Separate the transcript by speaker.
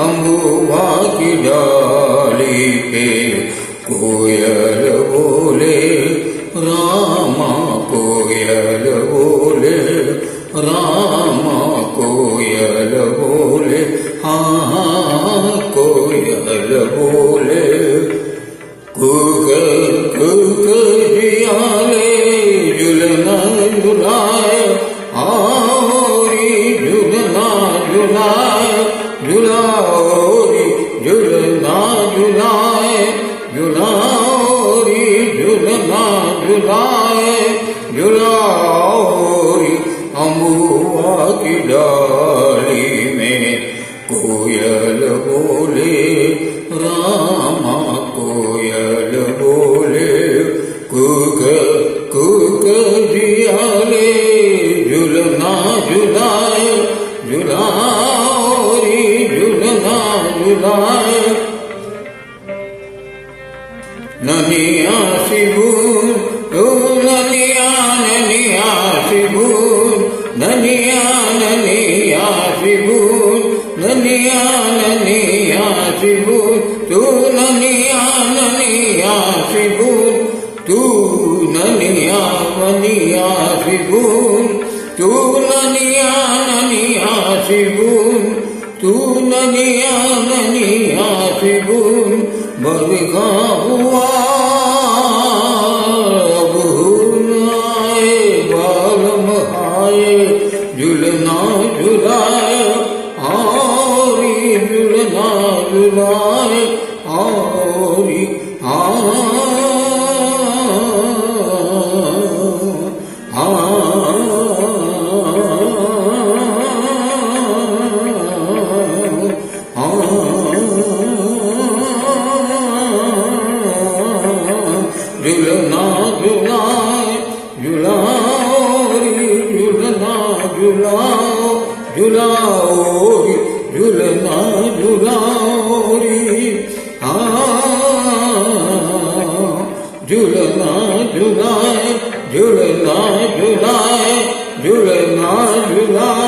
Speaker 1: अम्बुआ की डाली पे कोयल बोले रामा, कोयल बोले रामा, कोयल बोले हाँ कोयल बोले कुक कुक जियाले झुलना झुलाए आरी झुलना झुलाए झुलाओरी झुलना झुलाए झुलाओरी झुलना झुलाए झुलाओरी अम्बुआ की डाली में कोयल बोले रामा, कोयल बोले कुक कुक जियाले झुलना झुलाए झुलाओरी झुलना झुलाए ननिया शिबून ओ ननिया ननिया शिबून ननिया ननिया शिबून ननिया ननिया शिबून तू ननिया ननिया शिबून तू ननिया ननिया शिबून तू ननिया ननिया शिबून तू ननिया ननिया शिबून बरखा हुआ आए बालम आए झुलना झुलाए आरी झुलना झुलाए आरी झुलना झुलाए झुलाओरी झुलना झुलाओ झुलाओरी झुलना झुलाओरी झुलना झुलाए झुलना झुलाए झुलना झुलाए